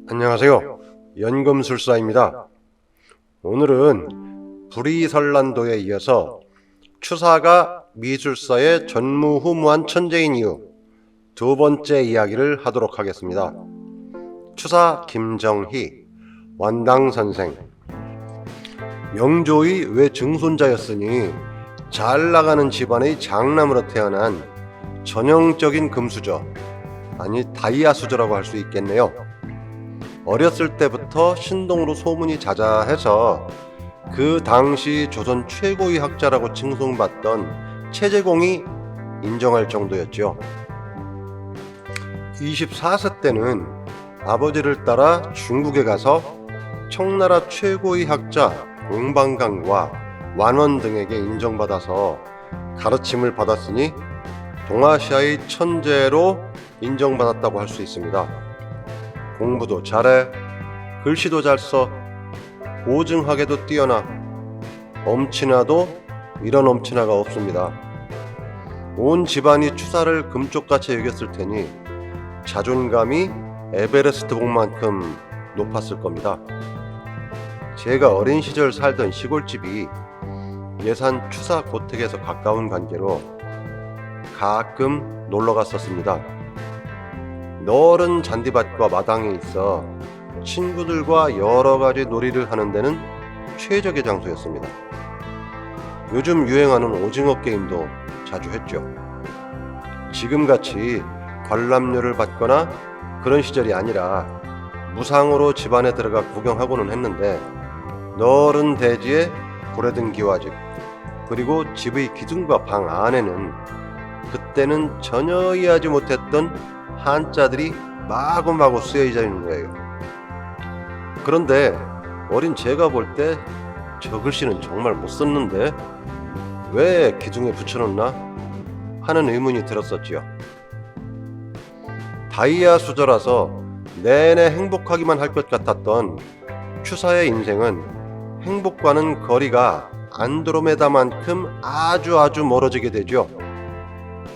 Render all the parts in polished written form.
안녕하세요. 연금술사입니다. 오늘은 불이설란도에 이어서 추사가 미술사의 전무후무한 천재인 이유 두 번째 이야기를 하도록 하겠습니다. 추사 김정희, 완당선생. 영조의 외증손자였으니 잘 나가는 집안의 장남으로 태어난 전형적인 금수저, 아니 다이아 수저라고 할 수 있겠네요. 어렸을 때부터 신동으로 소문이 자자해서 그 당시 조선 최고의 학자라고 칭송받던 최재공이 인정할 정도였죠. 24세 때는 아버지를 따라 중국에 가서 청나라 최고의 학자 공방강과 완원 등에게 인정받아서 가르침을 받았으니 동아시아의 천재로 인정받았다고 할 수 있습니다. 공부도 잘해, 글씨도 잘 써, 오증하게도 뛰어나, 엄친아도 이런 엄친아가 없습니다. 온 집안이 추사를 금쪽같이 여겼을 테니 자존감이 에베레스트 봉만큼 높았을 겁니다. 제가 어린 시절 살던 시골집이 예산 추사 고택에서 가까운 관계로 가끔 놀러 갔었습니다. 넓은 잔디밭과 마당에 있어 친구들과 여러 가지 놀이를 하는 데는 최적의 장소였습니다. 요즘 유행하는 오징어 게임도 자주 했죠. 지금같이 관람료를 받거나 그런 시절이 아니라 무상으로 집 안에 들어가 구경하고는 했는데 넓은 대지에 불에 든 기와집, 그리고 집의 기둥과 방 안에는 그때는 전혀 이해하지 못했던 한자들이 마구마구 쓰여져 있는 거예요. 그런데 어린 제가 볼 때 저 글씨는 정말 못 썼는데 왜 기둥에 붙여놓나 하는 의문이 들었었지요. 다이아 수저라서 내내 행복하기만 할 것 같았던 추사의 인생은 행복과는 거리가 안드로메다만큼 아주 멀어지게 되죠.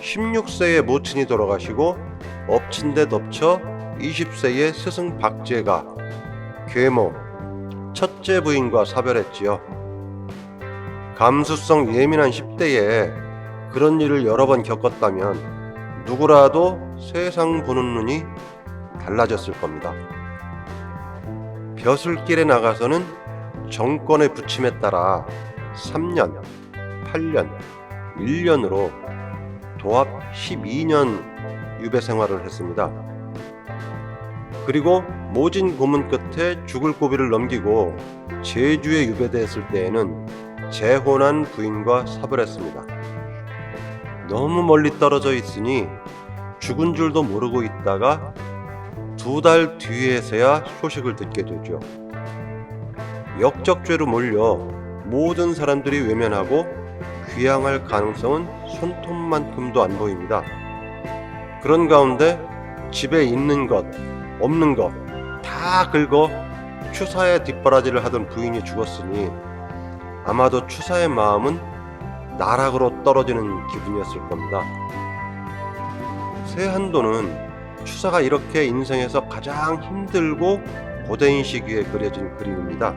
16세에 모친이 돌아가시고 엎친 데 덮쳐 20세의 스승 박제가 계모, 첫째 부인과 사별했지요. 감수성 예민한 10대에 그런 일을 여러 번 겪었다면 누구라도 세상 보는 눈이 달라졌을 겁니다. 벼슬길에 나가서는 정권의 부침에 따라 3년, 8년, 1년으로 도합 12년 유배 생활을 했습니다. 그리고 모진 고문 끝에 죽을 고비를 넘기고 제주에 유배되었을 때에는 재혼한 부인과 사별했습니다. 너무 멀리 떨어져 있으니 죽은 줄도 모르고 있다가 2달 뒤에서야 소식을 듣게 되죠. 역적죄로 몰려 모든 사람들이 외면하고 귀향할 가능성은 손톱만큼도 안 보입니다. 그런 가운데 집에 있는 것, 없는 것 다 긁어 추사의 뒷바라지를 하던 부인이 죽었으니 아마도 추사의 마음은 나락으로 떨어지는 기분이었을 겁니다. 세한도는 추사가 이렇게 인생에서 가장 힘들고 고된 시기에 그려진 그림입니다.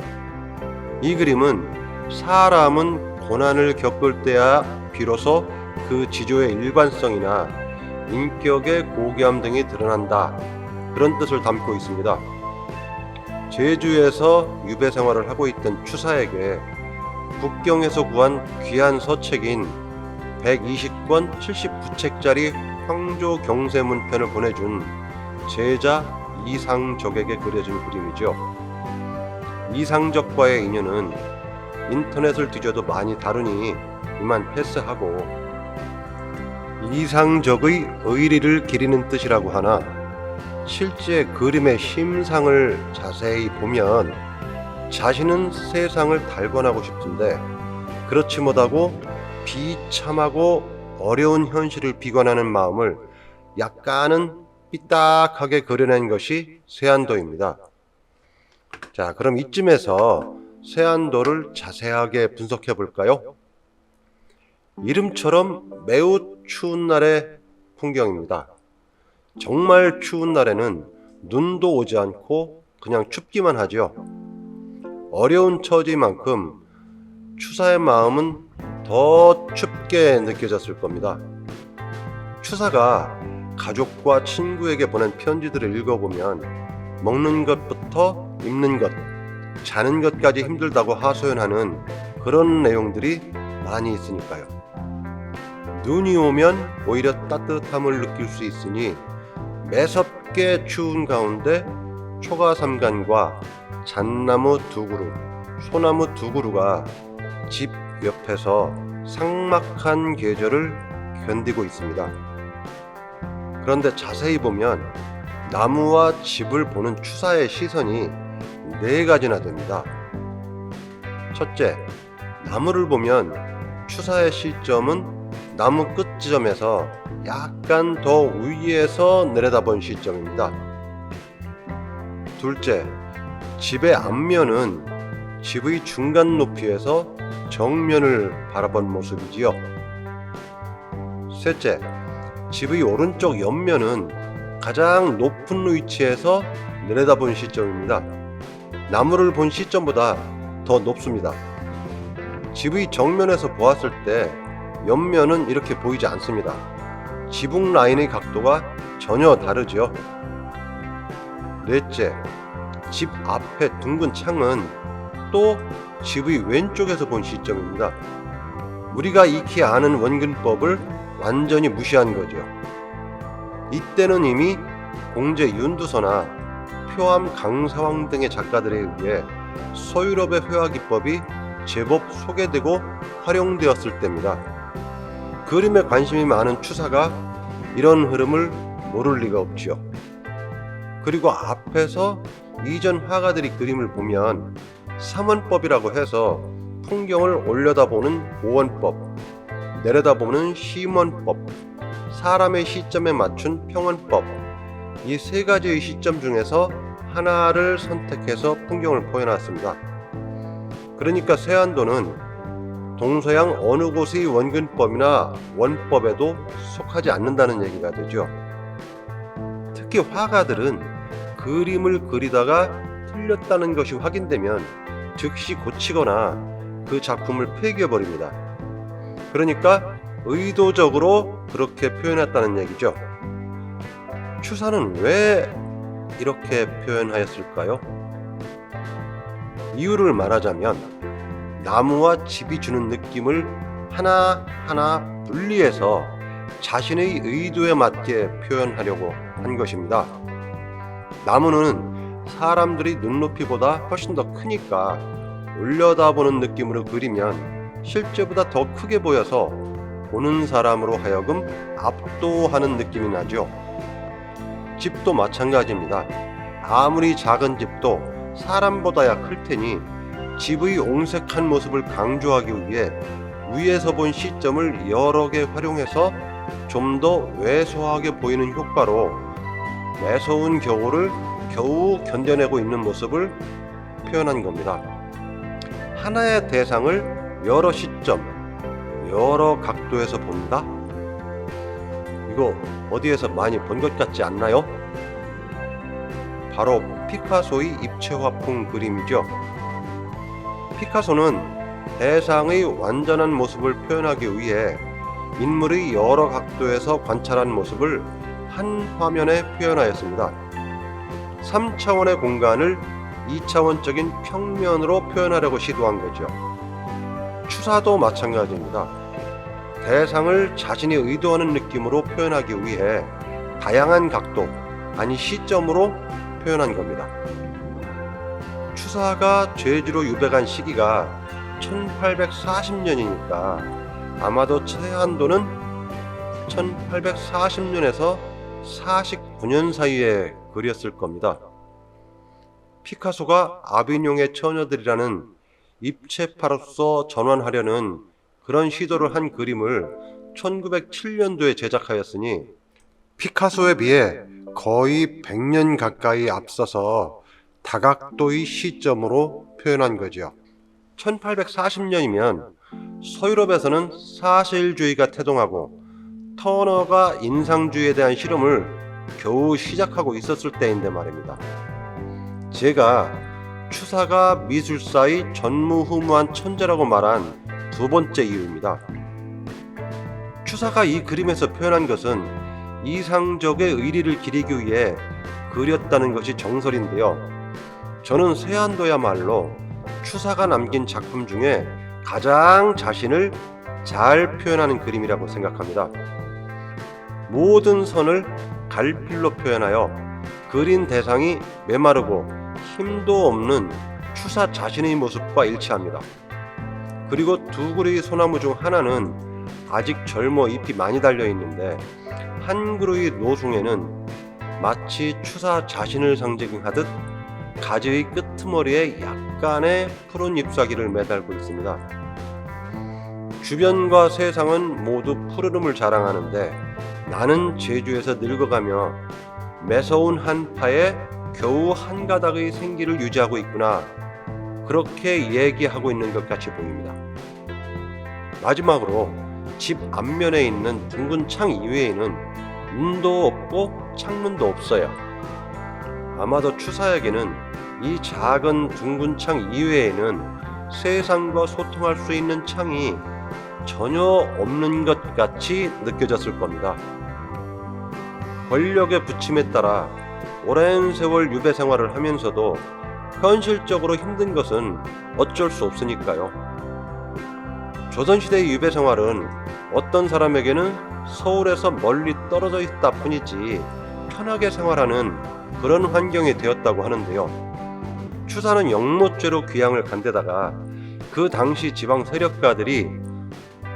이 그림은 사람은 고난을 겪을 때야 비로소 그 지조의 일관성이나 인격의 고귀함 등이 드러난다, 그런 뜻을 담고 있습니다. 제주에서 유배 생활을 하고 있던 추사에게 북경에서 구한 귀한 서책인 120권 79책짜리 황조 경세문편을 보내준 제자 이상적에게 그려진 그림이죠. 이상적과의 인연은 인터넷을 뒤져도 많이 다루니 이만 패스하고, 이상적의 의리를 기리는 뜻이라고 하나 실제 그림의 심상을 자세히 보면 자신은 세상을 달관하고 싶은데 그렇지 못하고 비참하고 어려운 현실을 비관하는 마음을 약간은 삐딱하게 그려낸 것이 세한도입니다. 자, 그럼 이쯤에서 세한도를 자세하게 분석해 볼까요? 이름처럼 매우 추운 날의 풍경입니다. 정말 추운 날에는 눈도 오지 않고 그냥 춥기만 하죠. 어려운 처지만큼 추사의 마음은 더 춥게 느껴졌을 겁니다. 추사가 가족과 친구에게 보낸 편지들을 읽어보면 먹는 것부터 입는 것, 자는 것까지 힘들다고 하소연하는 그런 내용들이 많이 있으니까요. 눈이 오면 오히려 따뜻함을 느낄 수 있으니 매섭게 추운 가운데 초가삼간과 잣나무 두 그루, 소나무 두 그루가 집 옆에서 삭막한 계절을 견디고 있습니다. 그런데 자세히 보면 나무와 집을 보는 추사의 시선이 네 가지나 됩니다. 첫째, 나무를 보면 추사의 시점은 나무 끝 지점에서 약간 더 위에서 내려다본 시점입니다. 둘째, 집의 앞면은 집의 중간 높이에서 정면을 바라본 모습이지요. 셋째, 집의 오른쪽 옆면은 가장 높은 위치에서 내려다본 시점입니다. 나무를 본 시점보다 더 높습니다. 집의 정면에서 보았을 때 옆면은 이렇게 보이지 않습니다. 지붕 라인의 각도가 전혀 다르죠. 넷째, 집 앞에 둥근 창은 또 집의 왼쪽에서 본 시점입니다. 우리가 익히 아는 원근법을 완전히 무시한 거죠. 이때는 이미 공제 윤두서나 표암 강사왕 등의 작가들에 의해 서유럽의 회화기법이 제법 소개되고 활용되었을 때입니다. 그림에 관심이 많은 추사가 이런 흐름을 모를 리가 없지요. 그리고 앞에서 이전 화가들이 그림을 보면 삼원법이라고 해서 풍경을 올려다보는 오원법, 내려다보는 심원법, 사람의 시점에 맞춘 평원법, 이 세 가지의 시점 중에서 하나를 선택해서 풍경을 표현했습니다. 그러니까 세안도는 동서양 어느 곳의 원근법이나 원법에도 속하지 않는다는 얘기가 되죠. 특히 화가들은 그림을 그리다가 틀렸다는 것이 확인되면 즉시 고치거나 그 작품을 폐기해버립니다. 그러니까 의도적으로 그렇게 표현했다는 얘기죠. 추사는 왜 이렇게 표현하였을까요? 이유를 말하자면 나무와 집이 주는 느낌을 하나하나 분리해서 자신의 의도에 맞게 표현하려고 한 것입니다. 나무는 사람들이 눈높이보다 훨씬 더 크니까 올려다보는 느낌으로 그리면 실제보다 더 크게 보여서 보는 사람으로 하여금 압도하는 느낌이 나죠. 집도 마찬가지입니다. 아무리 작은 집도 사람보다야 클 테니 집의 옹색한 모습을 강조하기 위해 위에서 본 시점을 여러 개 활용해서 좀 더 왜소하게 보이는 효과로 매서운 겨울을 겨우 견뎌내고 있는 모습을 표현한 겁니다. 하나의 대상을 여러 시점, 여러 각도에서 본다? 이거 어디에서 많이 본 것 같지 않나요? 바로 피카소의 입체화풍 그림이죠. 피카소는 대상의 완전한 모습을 표현하기 위해 인물의 여러 각도에서 관찰한 모습을 한 화면에 표현하였습니다. 3차원의 공간을 2차원적인 평면으로 표현하려고 시도한 거죠. 추사도 마찬가지입니다. 대상을 자신이 의도하는 느낌으로 표현하기 위해 다양한 각도, 아니 시점으로 표현한 겁니다. 추사가 제주로 유배간 시기가 1840년이니까 아마도 세안도는 1840년에서 49년 사이에 그렸을 겁니다. 피카소가 아비뇽의 처녀들이라는 입체파로서 전환하려는 그런 시도를 한 그림을 1907년도에 제작하였으니 피카소에 비해 거의 100년 가까이 앞서서 다각도의 시점으로 표현한 거죠. 1840년이면 서유럽에서는 사실주의가 태동하고 터너가 인상주의에 대한 실험을 겨우 시작하고 있었을 때인데 말입니다. 제가 추사가 미술사의 전무후무한 천재라고 말한 두 번째 이유입니다. 추사가 이 그림에서 표현한 것은 이상적의 의리를 기리기 위해 그렸다는 것이 정설인데요. 저는 세안도야말로 추사가 남긴 작품 중에 가장 자신을 잘 표현하는 그림이라고 생각합니다. 모든 선을 갈필로 표현하여 그린 대상이 메마르고 힘도 없는 추사 자신의 모습과 일치합니다. 그리고 두 그루의 소나무 중 하나는 아직 젊어 잎이 많이 달려 있는데 한 그루의 노숭에는 마치 추사 자신을 상징하듯 가지의 끄트머리에 약간의 푸른 잎사귀를 매달고 있습니다. 주변과 세상은 모두 푸르름을 자랑하는데 나는 제주에서 늙어가며 매서운 한파에 겨우 한 가닥의 생기를 유지하고 있구나, 그렇게 얘기하고 있는 것 같이 보입니다. 마지막으로 집 앞면에 있는 둥근 창 이외에는 문도 없고 창문도 없어요. 아마도 추사에게는 이 작은 둥근 창 이외에는 세상과 소통할 수 있는 창이 전혀 없는 것 같이 느껴졌을 겁니다. 권력의 부침에 따라 오랜 세월 유배 생활을 하면서도 현실적으로 힘든 것은 어쩔 수 없으니까요. 조선시대의 유배 생활은 어떤 사람에게는 서울에서 멀리 떨어져 있다 뿐이지 편하게 생활하는 그런 환경이 되었다고 하는데요. 추사는 영모죄로 귀양을 간 데다가 그 당시 지방 세력가들이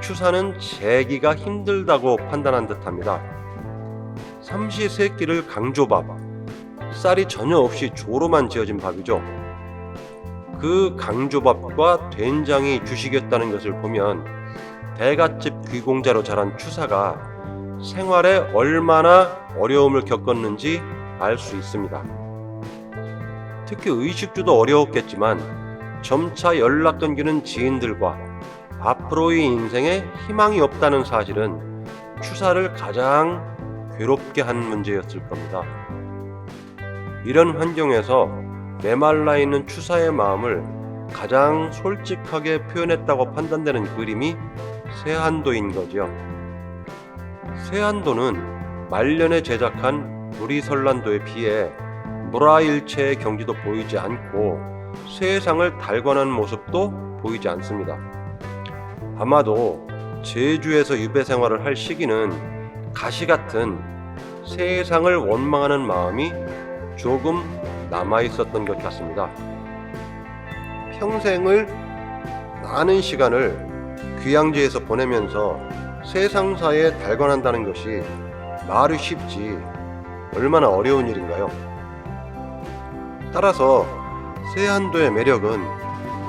추사는 재기가 힘들다고 판단한 듯합니다. 삼시세끼를 강조밥, 쌀이 전혀 없이 조로만 지어진 밥이죠. 그 강조밥과 된장이 주식이었다는 것을 보면 대갓집 귀공자로 자란 추사가 생활에 얼마나 어려움을 겪었는지 알 수 있습니다. 특히 의식주도 어려웠겠지만 점차 연락 끊기는 지인들과 앞으로의 인생에 희망이 없다는 사실은 추사를 가장 괴롭게 한 문제였을 겁니다. 이런 환경에서 메말라 있는 추사의 마음을 가장 솔직하게 표현했다고 판단되는 그림이 세안도인 거죠. 세안도는 말년에 제작한 누리설란도에 비해 무라일체의 경지도 보이지 않고 세상을 달관한 모습도 보이지 않습니다. 아마도 제주에서 유배 생활을 할 시기는 가시 같은 세상을 원망하는 마음이 조금 남아 있었던 것 같습니다. 평생을 많은 시간을 귀양지에서 보내면서 세상사에 달관한다는 것이 말이 쉽지 얼마나 어려운 일인가요? 따라서 세안도의 매력은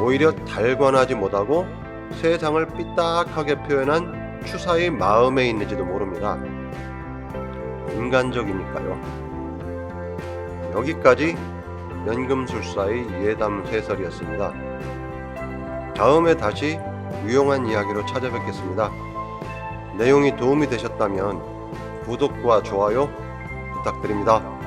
오히려 달관하지 못하고 세상을 삐딱하게 표현한 추사의 마음에 있는지도 모릅니다. 인간적이니까요. 여기까지 연금술사의 예담세설이었습니다. 다음에 다시 유용한 이야기로 찾아뵙겠습니다. 내용이 도움이 되셨다면 구독과 좋아요 부탁드립니다.